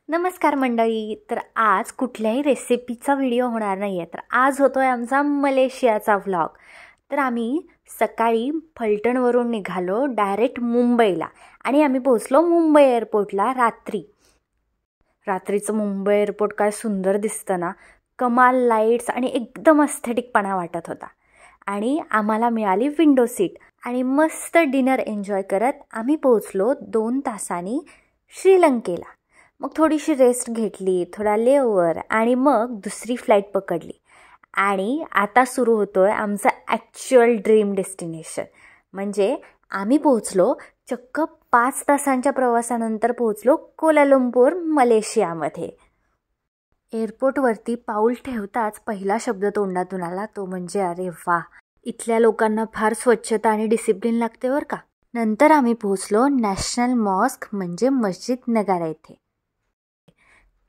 नमस्कार मंडळी. तर आज कुठल्याही रेसिपीचा व्हिडिओ होणार नाही आहे. तर आज होतो आहे आमचा मलेशियाचा व्लॉग. तर आम्ही सकाळी फलटणवरून निघालो डायरेक्ट मुंबईला आणि आम्ही पोहोचलो मुंबई एअरपोर्टला रात्रीचं मुंबई एअरपोर्ट काय सुंदर दिसतं ना. कमाल लाईट्स आणि एकदम अस्थेटिकपणा वाटत होता. आणि आम्हाला मिळाली विंडो सीट आणि मस्त डिनर एन्जॉय करत आम्ही पोहोचलो 2 तासांनी श्रीलंकेला. मग थोडीशी रेस्ट घेतली, थोडा लेओव्हर आणि मग दुसरी फ्लाईट पकडली. आणि आता सुरू होतो आहे आमचं ॲक्च्युअल ड्रीम डेस्टिनेशन. म्हणजे आम्ही पोहोचलो चक्क 5 तासांच्या प्रवासानंतर पोहोचलो कोलालंपूर मलेशियामध्ये. एअरपोर्टवरती पाऊल ठेवताच पहिला शब्द तोंडातून आला तो म्हणजे अरे वा, इथल्या लोकांना फार स्वच्छता आणि डिसिप्लिन लागते बरं का. नंतर आम्ही पोहोचलो नॅशनल मॉस्क म्हणजे मस्जिद नगारा येथे.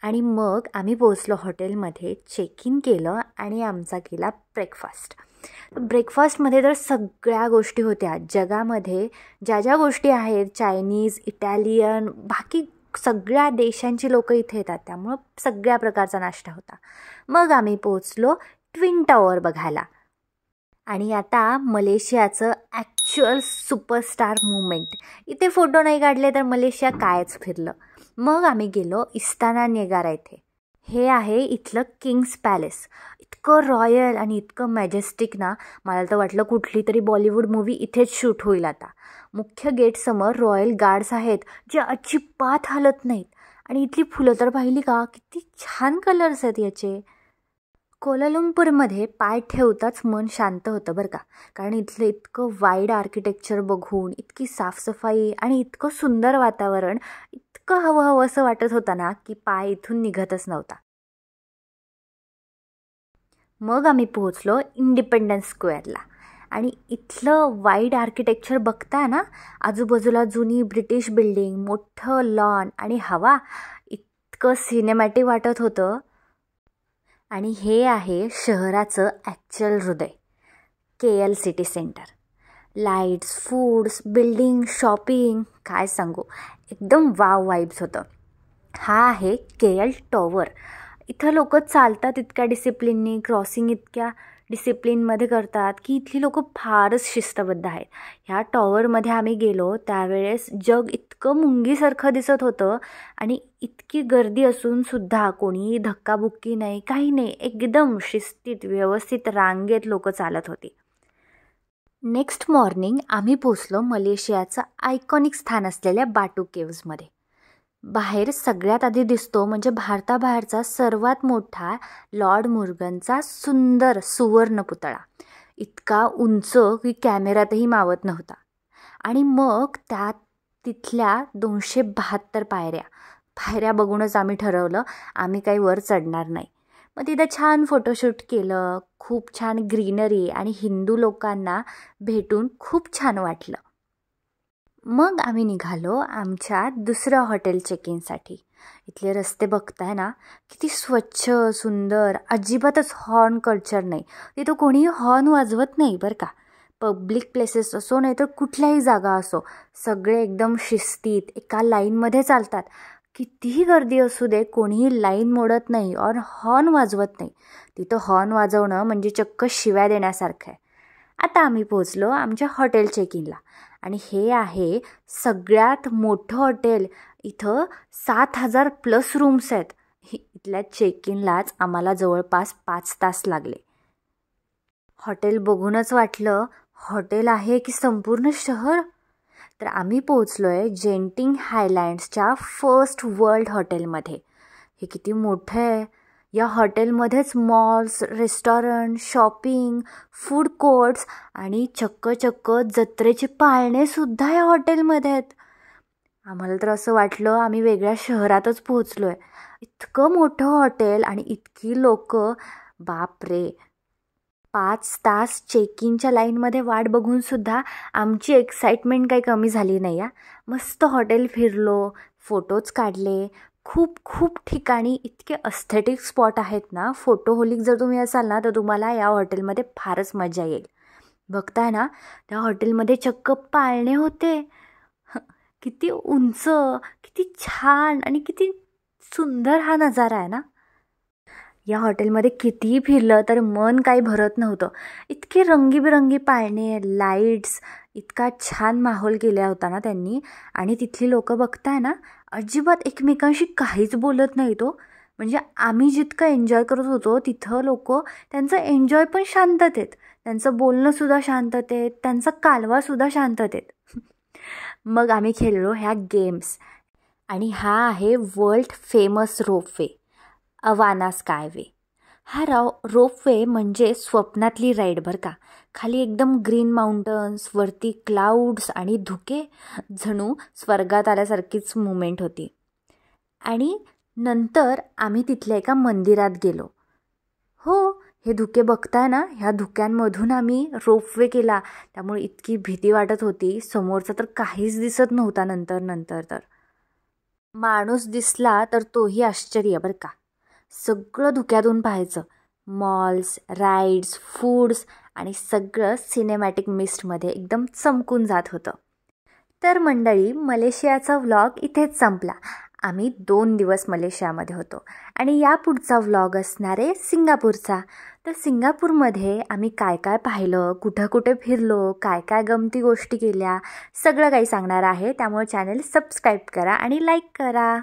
आणि मग आम्ही पोहोचलो हॉटेलमध्ये, चेक इन केलं आणि आमचा केला ब्रेकफास्ट. ब्रेकफास्टमध्ये तर सगळ्या गोष्टी होत्या. जगामध्ये ज्या ज्या गोष्टी आहेत, चायनीज, इटालियन, बाकी सगळ्या देशांची लोकं इथे येतात, त्यामुळं सगळ्या प्रकारचा नाश्ता होता. मग आम्ही पोहोचलो ट्विन टॉवर बघायला. आणि आता मलेशियाचं ॲक्च्युअल सुपरस्टार मुवमेंट. इथे फोटो नाही काढले तर मलेशिया कायच फिरलं. मग आम्ही गेलो इस्ताना नेगारा येथे. हे आहे इथलं किंग्स पॅलेस. इतकं रॉयल आणि इतकं मॅजेस्टिक ना, मला तर वाटलं कुठली तरी बॉलिवूड मूवी इथेच शूट होईल आता. मुख्य गेटसमोर रॉयल गार्ड्स आहेत जे अजिबात हलत नाहीत. आणि इथली फुलं तर पाहिली का, किती छान कलर्स आहेत याचे. कोलालंपूरमध्ये पाय ठेवताच मन शांत होतं बरं का. कारण इथलं इतकं वाईड आर्किटेक्चर बघून, इतकी साफसफाई आणि इतकं सुंदर वातावरण, इतकं हवं असं वाटत होतं ना की पाय इथून निघतच नव्हता. मग आम्ही पोहोचलो इंडिपेंडन्स स्क्वेअरला. आणि इथलं वाईड आर्किटेक्चर बघताय ना, आजूबाजूला जुनी ब्रिटिश बिल्डिंग, मोठं लॉन आणि हवा, इतकं सिनेमॅटिक वाटत होतं. आणि हे आहे शहराचं ॲक्च्युअल हृदय, KL city centre. Lights, foods, building, shopping, काय सांगू, एकदम वाव वाईब्स होतं. हा आहे KL टॉवर. इथं लोक चालतात इतक्या डिसिप्लिननी, क्रॉसिंग इतक्या डिसिप्लिनमध्ये करतात की इथली लोकं फारच शिस्तबद्ध आहेत. ह्या टॉवरमध्ये आम्ही गेलो त्यावेळेस जग इतकं मुंगीसारखं दिसत होतं आणि इतकी गर्दी असूनसुद्धा कोणीही धक्काबुक्की नाही, काही नाही, एकदम शिस्तीत व्यवस्थित रांगेत लोकं चालत होती. नेक्स्ट मॉर्निंग आम्ही पोचलो मलेशियाचं आयकॉनिक स्थान असलेल्या बाटू केव्जमध्ये. बाहेर सगळ्यात आधी दिसतो म्हणजे भारताबाहेरचा सर्वात मोठा लॉर्ड मुर्गनचा सुंदर सुवर्ण पुतळा. इतका उंच की कॅमेऱ्यातही मावत नव्हता. आणि मग तिथल्या 272 पायऱ्या बघूनच आम्ही ठरवलं आम्ही काही वर चढणार नाही. मग तिथं छान फोटोशूट केलं. खूप छान ग्रीनरी आणि हिंदू लोकांना भेटून खूप छान वाटलं. मग आम्ही निघालो आमच्या दुसऱ्या हॉटेल चेक इनसाठी. इथले रस्ते बघताय ना, किती स्वच्छ, सुंदर, अजिबातच हॉर्न कल्चर नाही. तिथं कोणीही हॉर्न वाजवत नाही बरं का. पब्लिक प्लेसेस असो नाही तर कुठल्याही जागा असो, सगळे एकदम शिस्तीत एका लाईनमध्ये चालतात. कितीही गर्दी असू दे, कोणीही लाईन मोडत नाही और हॉर्न वाजवत नाही. तिथं हॉर्न वाजवणं म्हणजे चक्क शिव्या देण्यासारखं आहे. आता आम्ही पोहोचलो आमच्या हॉटेल चेक इनला. आणि हे आहे सगळ्यात मोठं हॉटेल. इथं 7,000+ रूम्स आहेत. इथल्या चेक इनलाच आम्हाला जवळपास 5 तास लागले. हॉटेल बघूनच वाटलं हॉटेल आहे की संपूर्ण शहर. तर आम्ही पोहोचलो आहे जेंटिंग हायलँड्सच्या फर्स्ट वर्ल्ड हॉटेलमध्ये. हे किती मोठं आहे. या हॉटेलमध्येच malls, restaurant, shopping, food courts आणि चक्क जत्रेचे पाळणेसुद्धा या हॉटेलमध्ये आहेत. आम्हाला तर असं वाटलं आम्ही वेगळ्या शहरातच पोहोचलो आहे. इतकं मोठं हॉटेल आणि इतकी लोकं, बापरे. 5 तास चेक इनच्या लाईनमध्ये वाट बघूनसुद्धा आमची एक्साइटमेंट काही कमी झाली नाही. मस्त हॉटेल फिरलो, फोटोज काढले. खूप ठिकाणी इतके अस्थेटिक स्पॉट आहेत ना. फोटोहोलिक जर तुम्ही असाल ना तर तुम्हाला या हॉटेलमध्ये फारच मजा येईल. बघताय ना, त्या हॉटेलमध्ये चक्क पाळणे होते. किती उंच, किती छान आणि किती सुंदर हा नजारा आहे ना. या हॉटेलमध्ये कितीही फिरलं तर मन काही भरत नव्हतं. इतके रंगीबिरंगी पाळणे, लाईट्स, इतका छान माहोल केला होता ना त्यांनी. आणि तिथली लोकं बघताय ना, अजिबात एकमेकांशी काहीच बोलत नाही तो. म्हणजे आम्ही जितकं एन्जॉय करत होतो तिथं लोक त्यांचं एन्जॉय पण शांततेत, त्यांचं बोलणंसुद्धा शांततेत, त्यांचा कालवासुद्धा शांततेत. मग आम्ही खेळलो ह्या गेम्स. आणि हा आहे world famous ropeway, Awana Skyway. हा रोपवे म्हणजे स्वप्नातली राईड बरं का. खाली एकदम ग्रीन माउंटन्स, वरती क्लाउड्स आणि धुके, जणू स्वर्गात आल्यासारखीच मुमेंट होती. आणि नंतर आम्ही तिथल्या एका मंदिरात गेलो. हो, हे धुके बघताय ना, ह्या धुक्यांमधून आम्ही रोपवे केला. त्यामुळे इतकी भीती वाटत होती, समोरचा तर काहीच दिसत नव्हता. नंतर तर माणूस दिसला तर तोही आश्चर्य बरं का. सगळं धुक्यातून पाहायचं. मॉल्स, राईड्स, फूड्स आणि सगळं सिनेमॅटिक मिस्टमध्ये एकदम चमकून जात होतं. तर मंडळी, मलेशियाचा व्लॉग इथेच संपला. आम्ही 2 दिवस मलेशियामध्ये होतो आणि या पुढचा व्लॉग असणार आहे सिंगापूरचा. तर सिंगापूरमध्ये आम्ही काय काय पाहिलं, कुठं कुठे फिरलो, काय काय गमती गोष्टी केल्या, सगळं काही सांगणार आहे. त्यामुळे चॅनल सबस्क्राईब करा आणि लाईक करा.